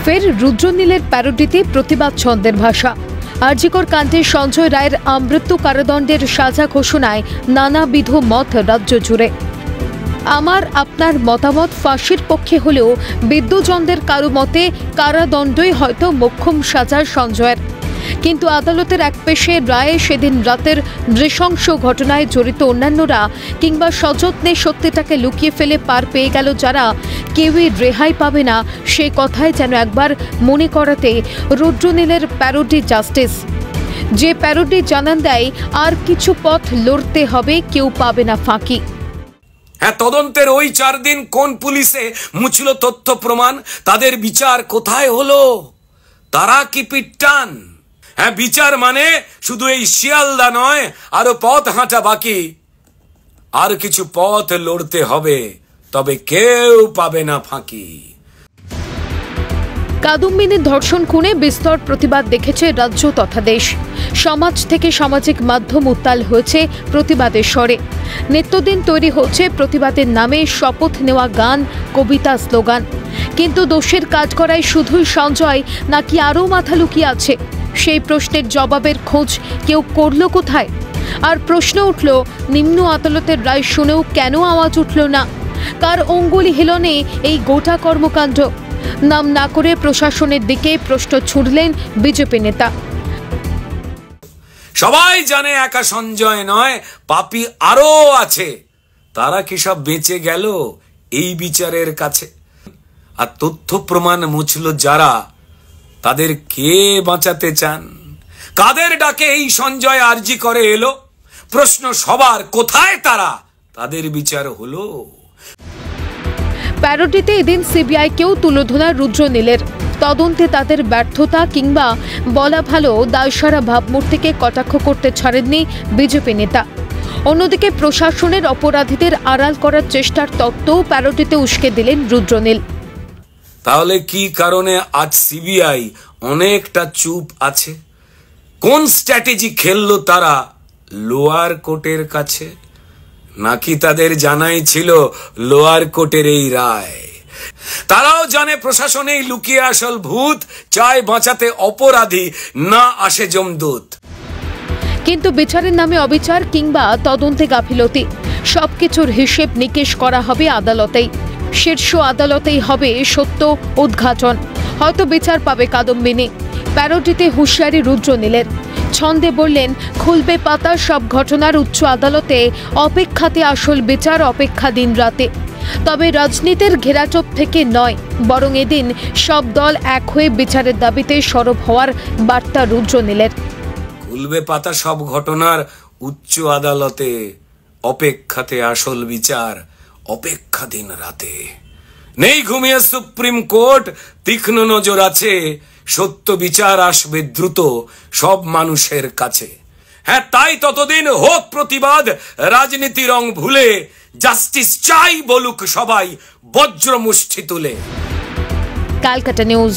ফের রুদ্রনীলের প্যারোডিতে প্রতিবাদ ছন্দের ভাষা। আরজিকর কাণ্ডে সঞ্জয় রায়ের আমৃত্যু কারাদণ্ডের সাজা ঘোষণায় নানাবিধ মত রাজ্য জুড়ে। আমার আপনার মতামত ফাঁসির পক্ষে হলেও বিদ্যুৎচন্দ্রের কারো মতে কারাদণ্ডই হয়তো মোক্ষম সাজা সঞ্জয়ের। কিন্তু আদালতের এক পেশে রায়ে সেদিন রাতের নৃশংস ঘটনায় জড়িত অন্যান্যরা কিংবা সযত্নে সত্যিটাকে লুকিয়ে ফেলে পার পেয়ে গেল যারা, কেউই রেহাই পাবে না সে কথায় যেন একবার মনে করাতে রুদ্রনীলের প্যারোডি জাস্টিস, যে প্যারোডি জানান দেয় আর কিছু পথ লড়তে হবে, কেউ পাবে না ফাঁকি। হ্যাঁ, তদন্তের ওই 4 দিন কোন পুলিশে মুছল তথ্য প্রমাণ? তাদের বিচার কোথায় হলো? তারা কি পিটান? হ্যাঁ, বিচার মানে শুধু এই শিয়ালদা নয়, আরো পথ হাঁটা বাকি। আর কিছু পথ লড়তে হবে, তবে কেউ পাবে না ফাঁকি। কাদম্বিনীর ধর্ষণ খুনে বিস্তর প্রতিবাদ দেখেছে রাজ্য তথা দেশ। সমাজ থেকে সামাজিক মাধ্যম উত্তাল হয়েছে প্রতিবাদের স্বরে। নিত্যদিন তৈরি হচ্ছে প্রতিবাদের নামে শপথ নেওয়া গান, কবিতা, স্লোগান। কিন্তু দোষের কাজ করায় শুধুই সঞ্জয় নাকি আরও মাথা লুকিয়ে আছে? সেই প্রশ্নের জবাবের খোঁজ কেউ করল কোথায়? আর প্রশ্ন উঠল, নিম্ন আদালতের রায় শুনেও কেন আওয়াজ উঠল না? কার অঙ্গুলি হিলনে এই গোটা কর্মকাণ্ড? নাম না করে প্রশাসনের দিকে প্রশ্ন ছুড়লেন বিজেপি নেতা। সবাই জানে একা সঞ্জয় নয়, পাপী আরো আছে। তারা কি সব বেঁচে গেল এই বিচারের কাছে? আর তথ্য প্রমাণ মুছল যারা, তাদের কে বাঁচাতে চান? কাদের ডাকে এই সঞ্জয় আরজি করে এলো? প্রশ্ন সবার, কোথায় তারা? তাদের বিচার হলো? প্যারোডিতে এদিন সিবিআইকেও তুলে ধরা রুদ্রনীলের তদন্তে তাদের ব্যর্থতা কিংবা বলা ভালো দায়সারা ভাবমূর্তিকে কটাক্ষ করতে ছাড়েননি বিজেপি নেতা। অন্যদিকে প্রশাসনের অপরাধীদের আড়াল করার চেষ্টার তত্ত্বও প্যারোডিতে উস্কে দিলেন রুদ্রনীল। তাহলে কি কারণে আজ সিবিআই অনেকটা চুপ আছে? কোন স্ট্র্যাটেজি খেললো তারা লোয়ার কোর্টের কাছে? নাকি তাদের জানাই ছিল লোয়ার কোর্টের এই রায়? তারাও জানে প্রশাসনেই লুকিয়ে আসল ভূত, চায় বাঁচাতে অপরাধী না আসে যমদূত। কিন্তু বিচারের নামে অবিচার কিংবা তদন্তে গাফিলতি, সবকিছুর হিসেব নিকেশ করা হবে আদালতেই। শীর্ষ আদালতেই হবে সত্য উদ্ঘাটন। হয়তো বিচার পাবে কাদম্বিনী। প্যারোডিতে হুঁশিয়ারি রুদ্রনীলের। ছন্দে বললেন, খুলবে পাতা সব ঘটনার উচ্চ আদালতে, অপেক্ষাতে আসল বিচার, অপেক্ষা দিন রাতে। তবে রাজনীতির ঘেরাটোপ থেকে নয়, বরং এদিন সব দল এক হয়ে বিচারের দাবিতে সরব হওয়ার বার্তা রুদ্রনীলের। খুলবে পাতা সব ঘটনার উচ্চ আদালতে, অপেক্ষাতে আসল বিচার, অপেক্ষা দিন রাতে। নেই ঘুমিয়ে সুপ্রিম কোর্ট, তীক্ষ্ণ নজর আছে, সত্য বিচার আসবে দ্রুত সব মানুষের কাছে। হ্যাঁ, তাই ততদিন হোক প্রতিবাদ, রাজনীতি রং ভুলে, জাস্টিস চাই বলুক সবাই বজ্র মুষ্টি তুলে। ক্যালকাটা নিউজ।